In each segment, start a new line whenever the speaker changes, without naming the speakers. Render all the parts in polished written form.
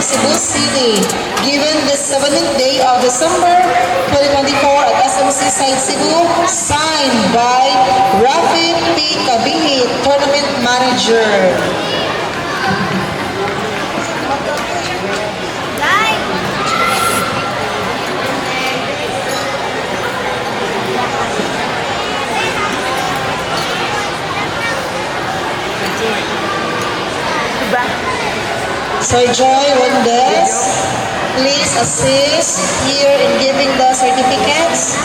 Cebu City, given the 17th day of December 2024 at SMC Site Cebu, signed by Rafi P. Kabihi, Tournament Manager. Sir Joy Rondes, please assist here in giving the certificates.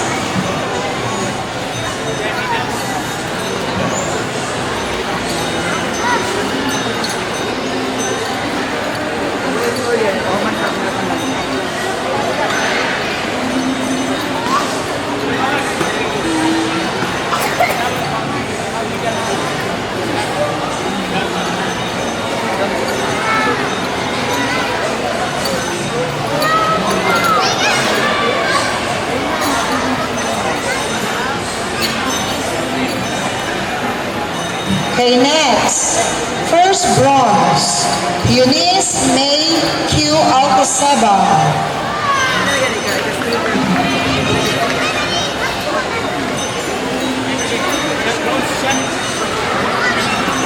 Okay, next. First bronze, Eunice May Q. Alcaceba.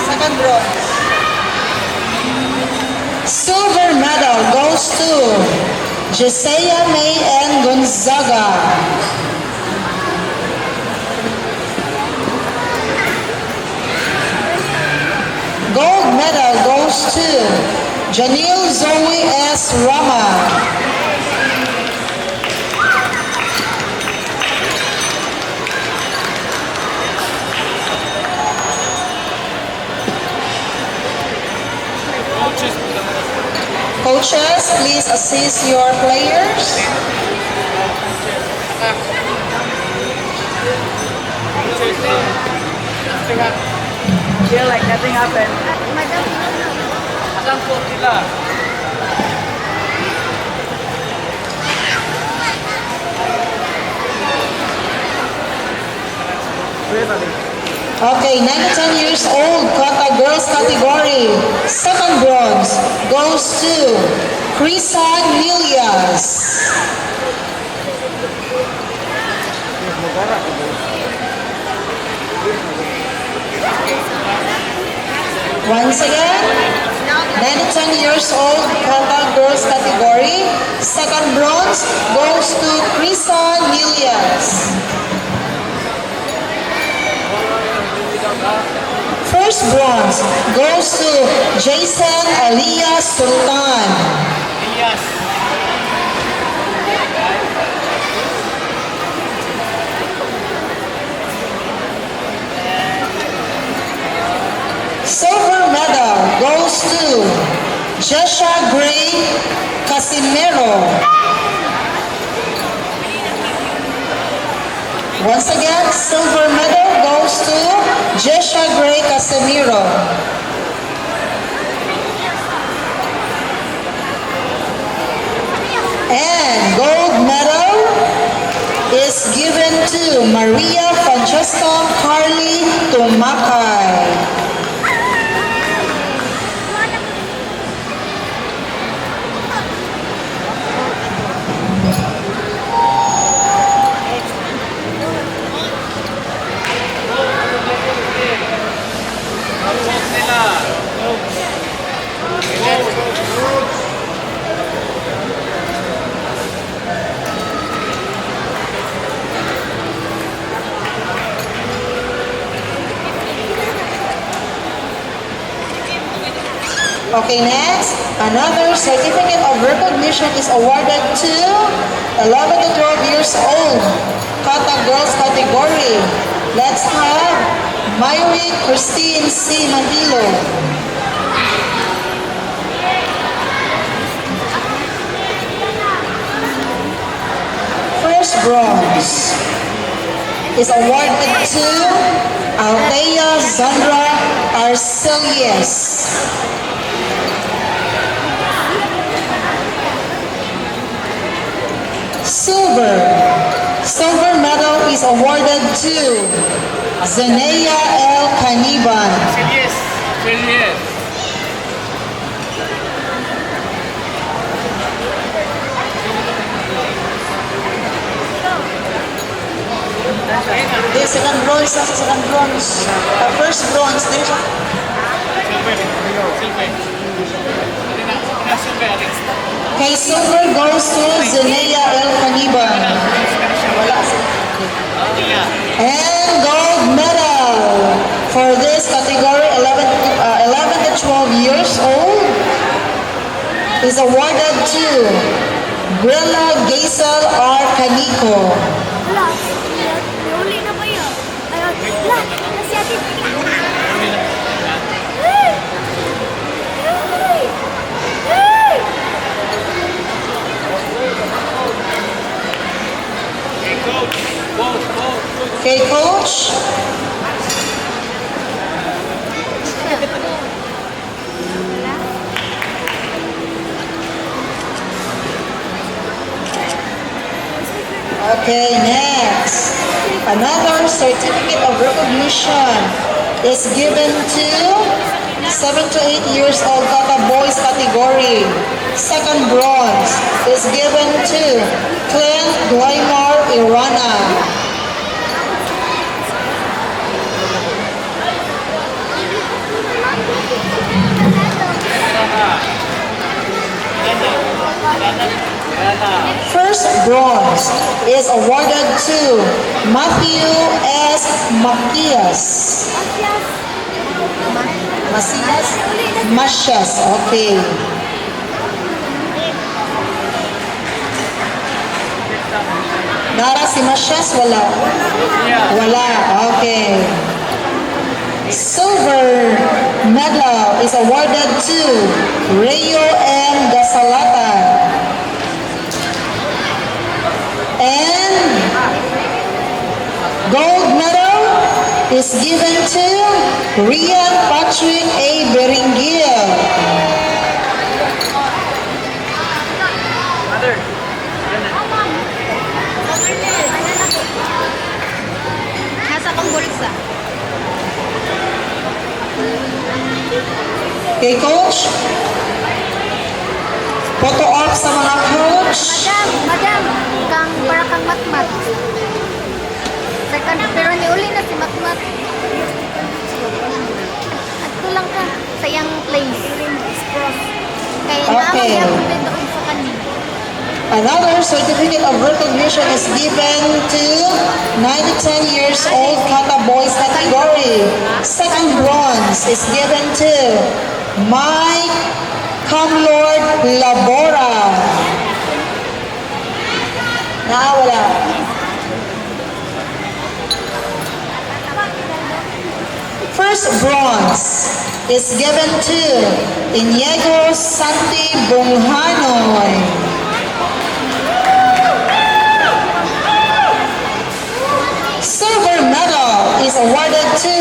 Second bronze. Silver medal goes to Jesea May N. Gonzaga. Gold medal goes to Janil Zoe S. Rama. Coaches, please assist your players.
Feel like nothing happened.
Asan po sila?
Okay, 9 to 10 years old, Kota Girls category. Second bronze goes to Crisan Milias. Once again, 9 to 10 years old, Kota Girls category. Second bronze goes to Crisan Milias. First bronze goes to Jason Elias Sultan.
Yes.
Silver medal goes to Jesha Gray Casimero. Once again, silver medal goes to Jesha Gray Casimiro. And gold medal is given to Maria Francesca Carly Tumakay. Okay, next, another certificate of recognition is awarded to 11 to 12 years old, Kota Girls category. Let's have Mayuri Christine C. Mandilo. First bronze is awarded to Althea Zandra Arcelius. Silver medal is awarded to Zenea L. Caniban.
Yes.
second bronze na sa second bronze. First bronze, din siya. Okay, silver goes to Zenea El Caniban. Wala siya. And gold medal for this category 11 to 12 years old is awarded to Grella Gaisel R. Canico.
Wala. Uli na ba yun? Ayun. Wala. Nasi atin. Hey! Hey! Hey!
Okay, coach. Okay, next. Another certificate of recognition is given to 7 to 8 years old Kata Boys category. Second bronze is given to Clint Glamour Irana. First bronze is awarded to Matthew S. Macias. Macias? Macias, okay. Nara si Macias, wala? Wala, okay. Silver medal is awarded to Rayo M. Dasalata. And gold medal is given to Rian Patrick A. Beringil.
Nasa pang bulsa.
Okay, coach? Photo off sa mga coach.
Madam, para kang matmat. Second, pero niuli na si matmat. At tulang ka sa iyang place. Kaya
Okay.
naamag yung dito sa kanina.
Another certificate of recognition is given to 9 to 10 years old Kata Boys category. Second bronze is given to Mike Camlord Labora. Wala. First bronze is given to Iniego Santi Bunghanoy. Silver medal is awarded to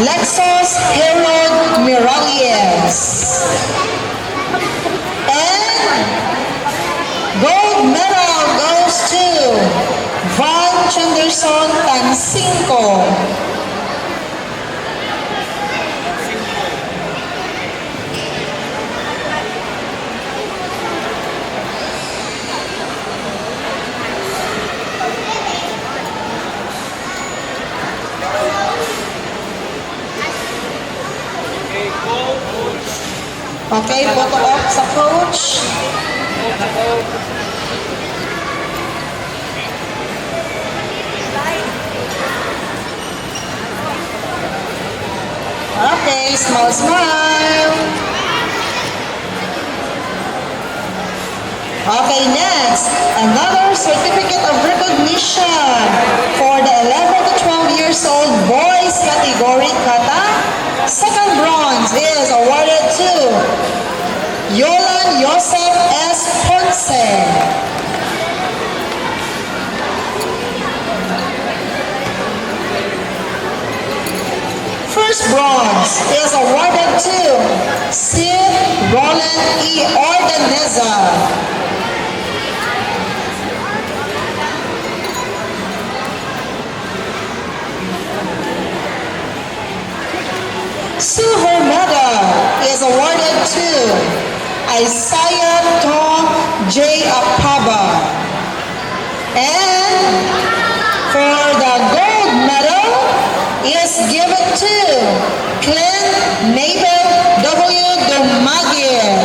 Lexus Herod Miralles. And gold medal goes to Van Chanderson Tansinko. Okay, photo op sa coach. Okay, smile, smile. Okay, next, another certificate of recognition for the 11 to 12 years old boys category kata. Second bronze is awarded to Yolan Joseph S. Ponce. First bronze is awarded to Sid Roland E. Ordaneza. Silver medal is awarded to Isaiah Tom J. Apaba. And for Let's give it to Clint Mabel W. Dumagir.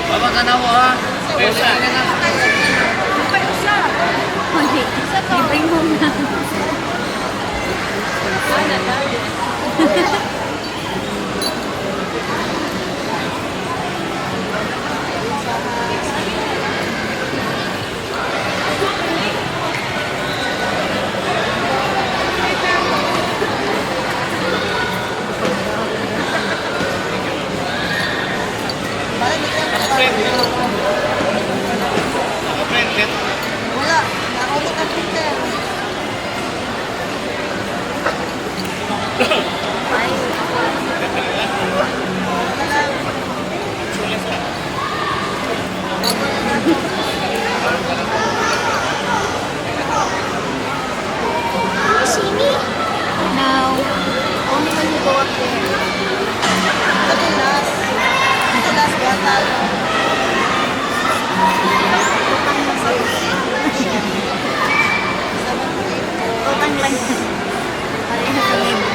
Baba ka na mo ha. Pesa.
Libreng mo na.
Naka-print.
Wala, nakulot ang printer.
You see me? No. Only when you go up there.
Ito last bata.
Utang lang. Pareho sa libo.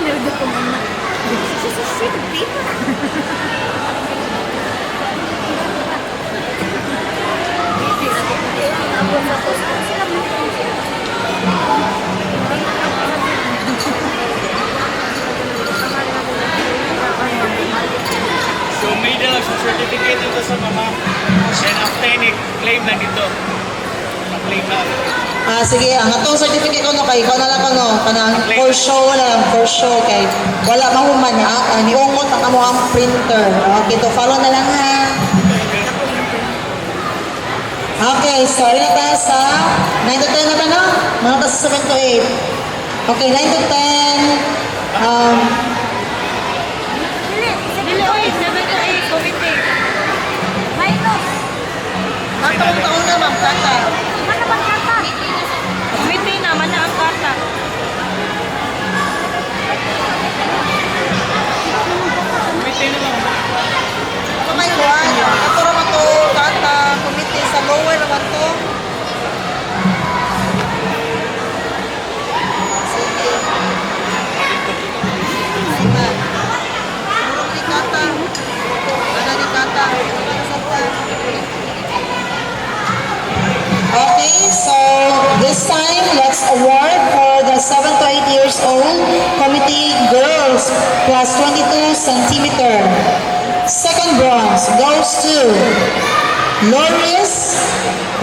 Nildo ko muna. Sisisipin.
So may dala sa certificate ito sa mama. Then after ni claim na dito. Na-claim na.
Sige, ang atong certificate ko no kay ikaw na lang ano, kanang for show na lang, for show kay wala mahuman ha, niungot ang amo ang printer. Okay, to follow na lang ha. Okay, sorry na tayo sa 9 to 10 na ba no? Mga kasi 7 to 8. Okay, 9 to 10.
Dili, oy, 7 to 8, committee. Minus.
Matong taon na ma'am, kata.
Mana bang kata? Committee na, mana ang kata?
Committee na lang.
Ito may kuhan, ito naman to, kata, committee sa lower naman to. Sige. Ay ba? Siguro ni kata. Ano ni kata? Okay, so this time let's award for the 7 to 8 years old committee girls plus 22 centimeter. Second bronze goes to Loris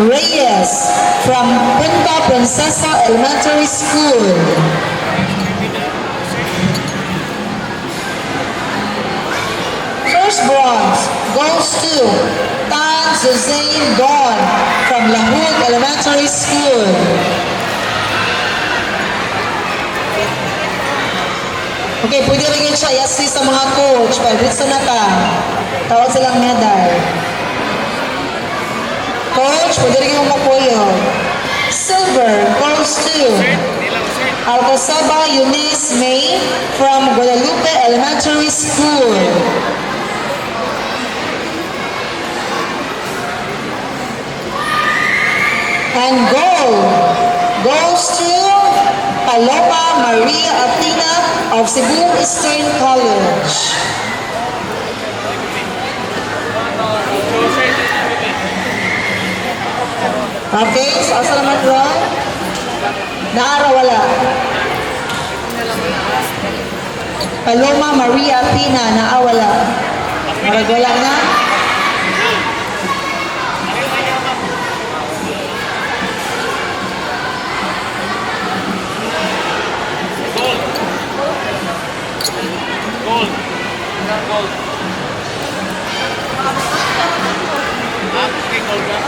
Reyes from Punta Princesa Elementary School. First First bronze goes to Tan Suzanne Don from Lahug Elementary School. Okay, pwede rin yun siya i-assist sa mga coach. Pag-gusto na ka. Tawag silang medal. Coach, pwede rin yung mapuyo. Silver goes to Alcosaba Eunice May from Guadalupe Elementary School. And gold goes to Paloma Maria Athena of Cebu Eastern College. Okay, so asa naman Ron? Naara wala. Paloma Maria Athena, naawala. Marag wala na.
Gold. Gold. Okay, gold na.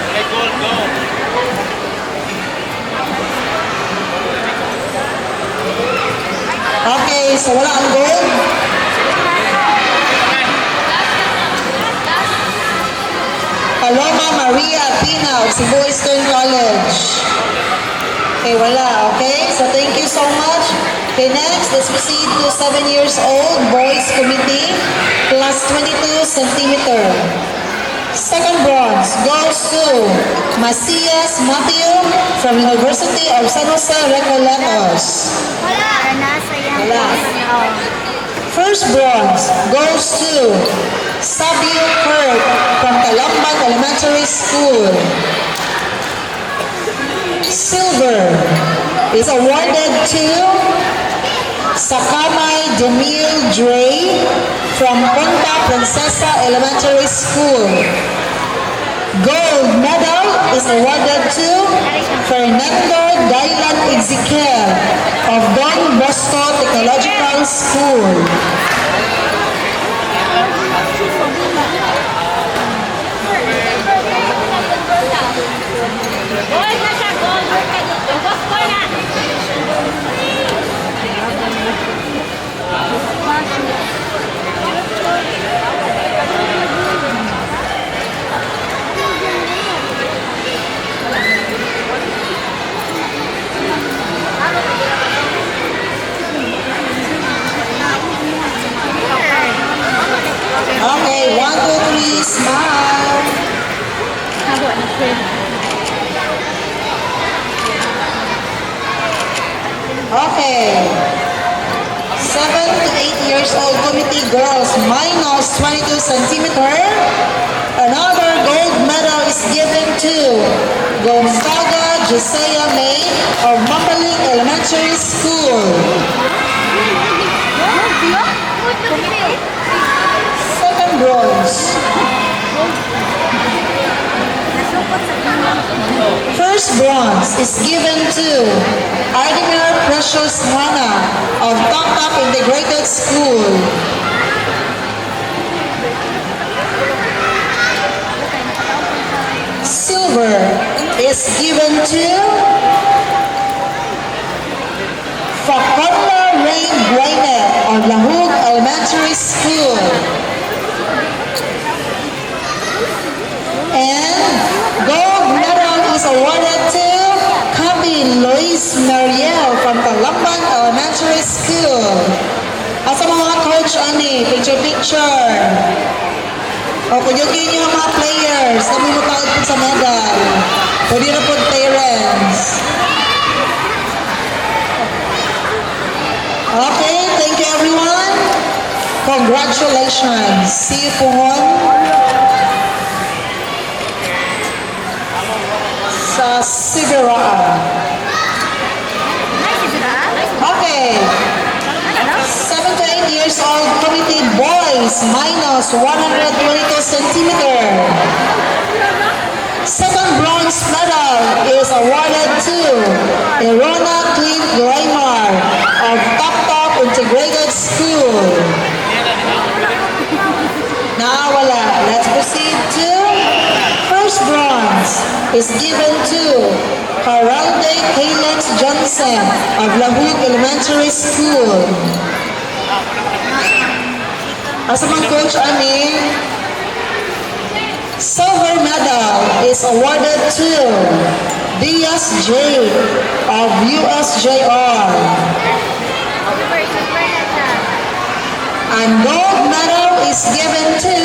Okay, gold, go.
Okay, so wala ang gold. Paloma Maria Athena of Cebu Eastern College. Okay, wala. Okay, so thank you so much. Okay, next, let's proceed to 7 years old boys committee plus 22 centimeter. Second bronze goes to Macias Matthew from University of San Jose Recoletos.
Wala. Nasa yan.
Wala. First bronze goes to Sabio Kurt from Calambang Elementary School. Silver is awarded to Sakamay Demille Dre from Punta Princesa Elementary School. Gold medal is awarded to Fernando Dailan Ezequiel of Don Bosco Technological School.
Gold na siya, gold. Gold na.
Okay, 1, 2, 3, smile. Okay. 7 to 8 years old committee girls minus 22 centimeter. Another gold medal is given to Gonzaga Josiah May of Mapaling Elementary School. Second bronze. First bronze is given to Ardiner Precious Hana of Tongkap Integrated School. Silver is given to Faconda Rain Guayne of Lahug Elementary School. And gold medal is awarded to Kabi Luis Mariel from Calambang Elementary School. Asa mga coach ani, picture. O kuyugin niyo ang mga players na bumutawid po sa medal. Pwede na po parents. Okay, thank you everyone. Congratulations. See you po sa Sibiraan. Okay. 7 to 8 years old committee boys minus 122 centimeter. Second bronze medal is awarded to Irona Clint Graymar of Top Top Integrated School. is given to Haralde Kalex Johnson of Lahug Elementary School. Asa man coach ani? Silver medal is awarded to Diaz J of USJR. And gold medal is given to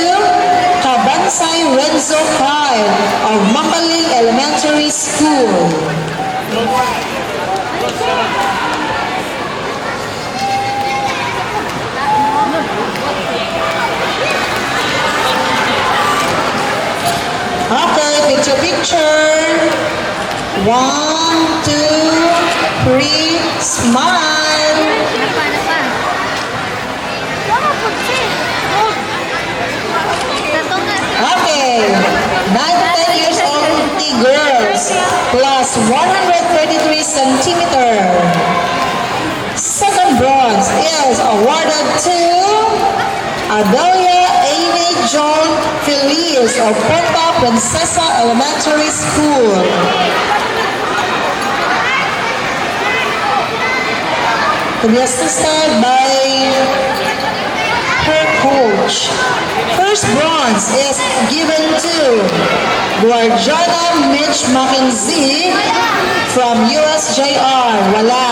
Kabansay Renzo Kyle of Mambaling Elementary School. Okay, picture. 1, 2, 3, smile. Okay, 9 to 10 years old girls plus 133 centimeter. Second bronze is awarded to Adelia Amy John Feliz of Punta Princesa Elementary School. To be assisted by her coach. First bronze is given to Guardiana Mitch Mackenzie from USJR. Wala.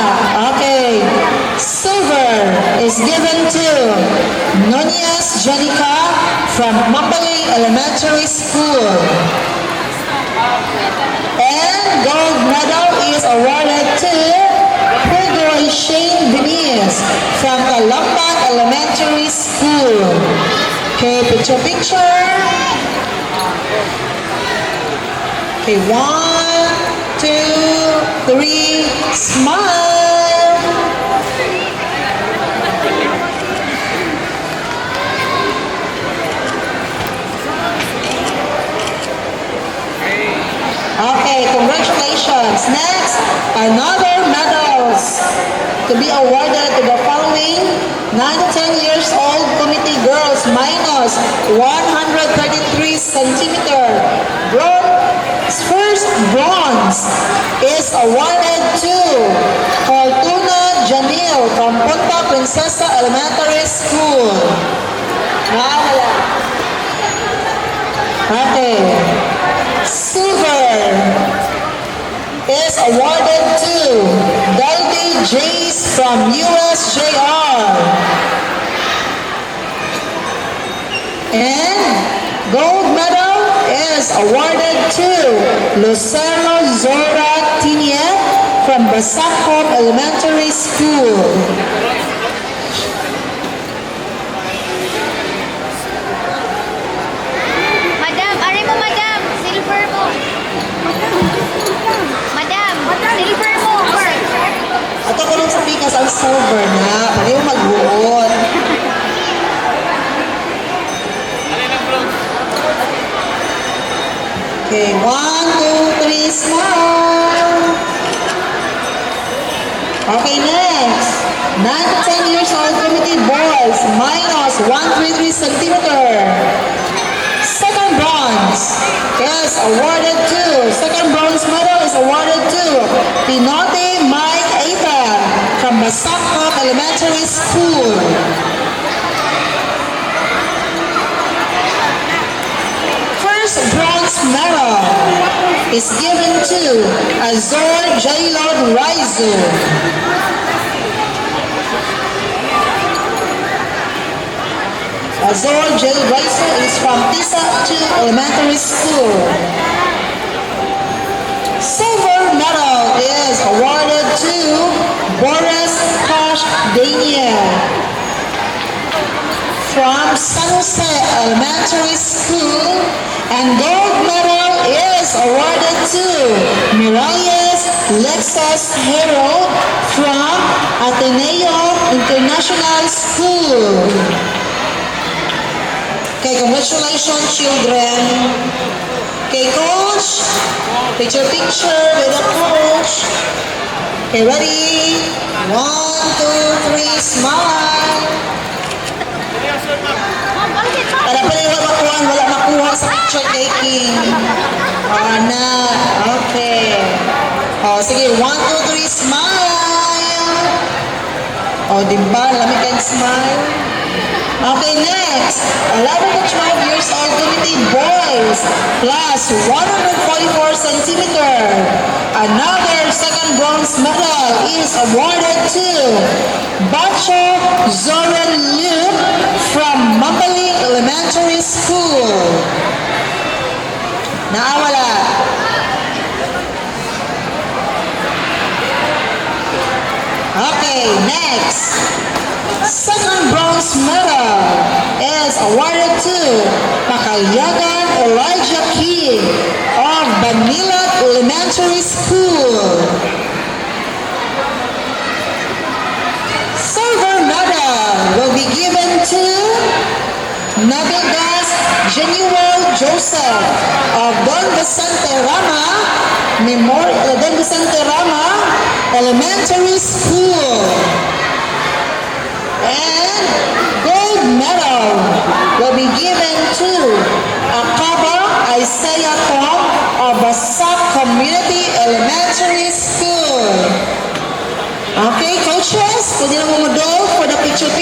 Okay. Silver is given to Nunez Janica from Mambaling Elementary School. And gold medal is awarded to Pedro Shane Veniz from Calamba Elementary School. Okay, picture. Okay, 1, 2, 3, smile. Okay, congratulations. Next, another medals to be awarded to the following 9 to 10 years old committee girls minus 133 centimeter. First bronze is awarded to Fortuna Janil from Punta Princesa Elementary School. Nakawala. Okay. Silver is awarded to Dalby Jace from USJR. And gold medal is awarded to Lucero Zora Tinie from Basakop Elementary School.
Madam, ari mo madam, silver mo. Madam, silver mo.
Ato ko lang sa pikas ang silver na. Pwede mo magbuot. Okay, 1, 2, 3, smile. Okay, next. 9 to 10 years old committee boys minus 133 centimeter. Second bronze is awarded to, second bronze medal is awarded to Pinote Mike Aita from Basakop Elementary School. First bronze medal is given to Azor Jaylord Raizu. Azor J. Raizu is from Tisa 2 Elementary School. Silver medal is awarded to Boris Kosh Daniel from San Jose Elementary School, and gold medal is awarded to Miralles Lexus Hero from Ateneo International School. Okay, congratulations children. Okay, coach, picture with the coach. Okay, ready? 1, 2, 3, smile. Para pala wala makuha sa picture taking. darling. Oh, na. Okay. Oh, sige. 1, 2, 3, smile. Oh, diba? Lami kang smile. Okay, next. 11 to 12 years old committee boys plus 144 centimeter. Another second bronze medal is awarded to Bacho Zoran Liu from Mampaling Elementary School. Naawala. Okay, next. Second bronze medal is awarded to Pakayagan Elijah King of Banilat Elementary School. Silver medal will be given to Nabigas Genuel Joseph of Don Vicente Rama Don Vicente Rama Elementary School. And gold medal will be given to Akaba Isaiah Kong of Basak Community Elementary School. Okay, coaches, pwede na mumudol for the picture.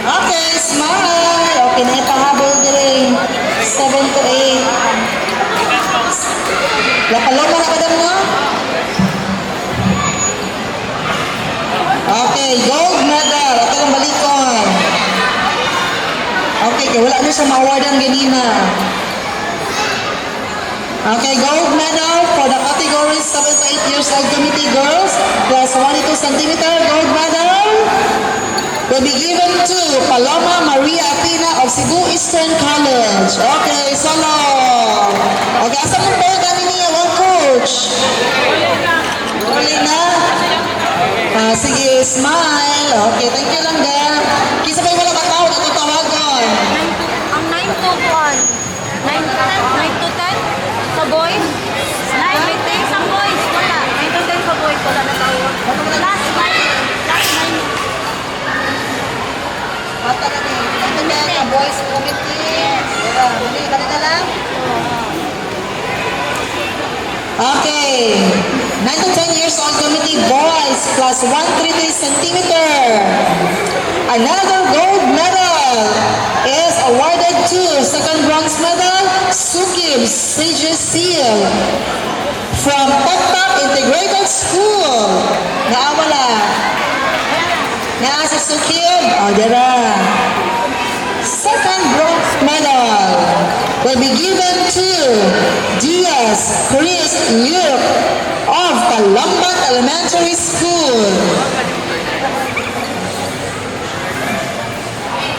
Okay, smile. Okay, na ipahabol din. 7 to 8. Lapaloma na kadam no? Okay, gold medal. Ito lang balikon. Okay, kaya wala nyo sa ma-awardan ganina. Okay, gold medal for the category 7 to 8 years old committee girls plus 1 to 2 centimeter gold medal will be given to Paloma Maria Athena of Cebu Eastern College. Okay, solo. Okay, asa mo po gani niya, one coach? Rolling na? Sige, smile. Okay, thank you lang din. Kisa pa yung wala katawag, ito tawagan.
Ang 9 to 1. 9 to 10 sa boys. 9 to 10 sa boys. Wala. 9 to 10 sa boys. Wala na tawag. Last 9.
Mata na ni. Ito na na, boys committee. Muli, kanina lang. Okay. 9 to 10 years old committee boys plus 133 centimeter. Another gold medal is awarded to second bronze medal Sukib Seal from Taktap Integrated School. Naawala. Naa sa Sukib. O, dira. Second bronze medal will be given to Diaz Chris Luke of Talambat Elementary School.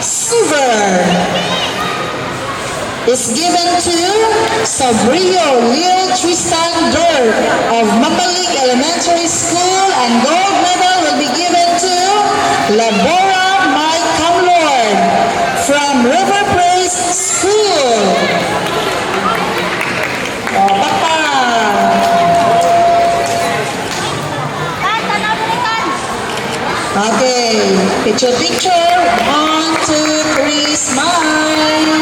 Silver is given to Sabrio Leo Tristan Dur of Mapalig Elementary School, and gold medal will be given to Labora Mike Camlord from River Praise School. Oh, papa. Okay, picture. 1, 2, 3, smile.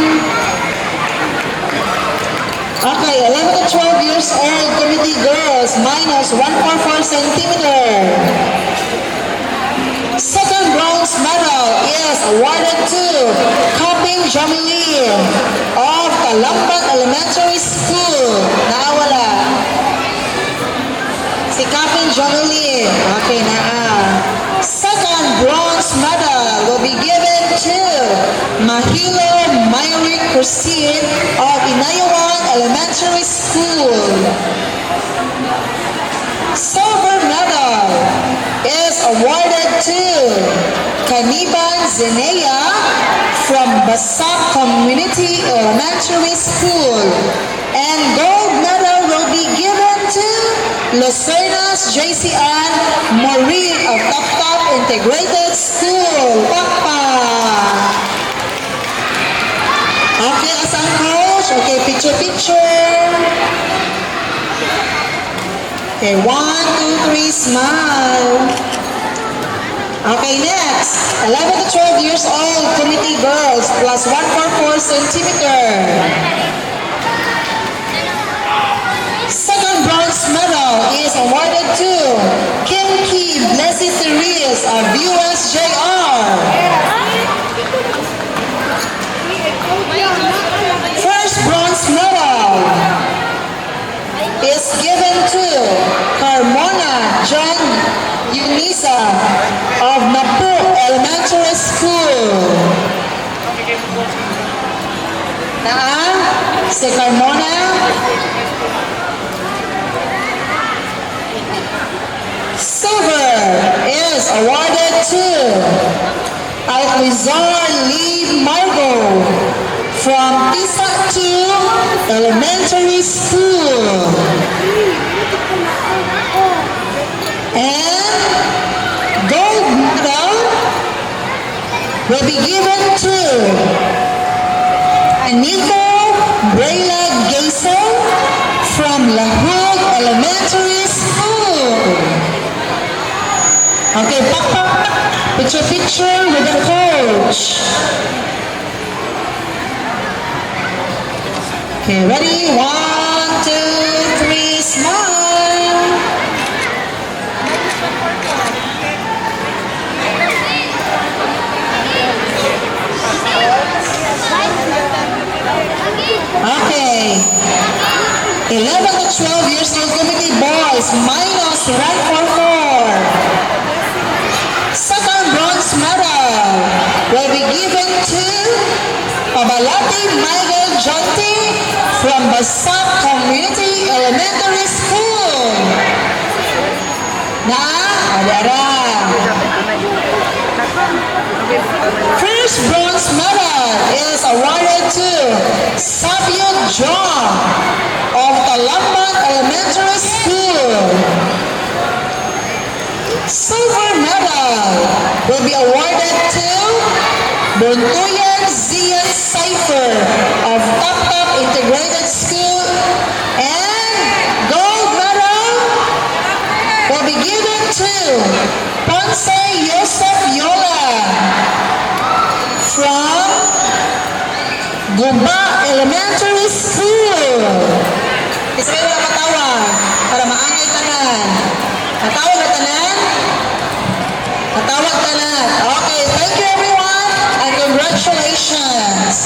Okay, 11 to 12 years old committee girls minus 144 centimeter. Second bronze medal is awarded to Kaping Jamili of Talambat Elementary School. Naawala. Si Kaping Jamili. Okay, Second bronze medal will be given to Mahilo Myrick Christine of Inayawan Elementary School. Silver medal is awarded to Kaniban Zenea from Basak Community Elementary School. And gold medal will be given to Lucernas JCN Maureen of Taktap Integrated School. Papa! Okay, as ang coach. Okay, picture. Okay, 1, 2, 3, smile. Okay, next. 11 to 12 years old, committee girls, plus 144 centimeter. Second bronze medal is awarded to Kim Ki Blessed Therese of USJR. First bronze medal is given to Carmona John Eunisa of Napu Elementary School. Si Carmona. Silver is awarded to Alquizar Lee Margot from Tisa 2 Elementary School. And gold medal will be given to Aniko Brayla Gason from Lahug Elementary School. Okay, picture with the coach. Okay, ready? 1, 2, 3, smile. Okay. 11 to 12 years old committee boys, minus 144. Second bronze medal will be given to Pabalati Michael Jonti from Basak Community Elementary School. Adara. First bronze medal is awarded to Sabio John of Talamban Elementary School. Silver medal will be awarded to Buntuyan Zian Cipher of Tap Integrated School, and gold medal will be given to Ponce Joseph Yola from Guba Elementary School. Isa kayo na matawag para maangay tanan. Matawag na tanan? Matawag tanan. Okay, thank you everyone and congratulations.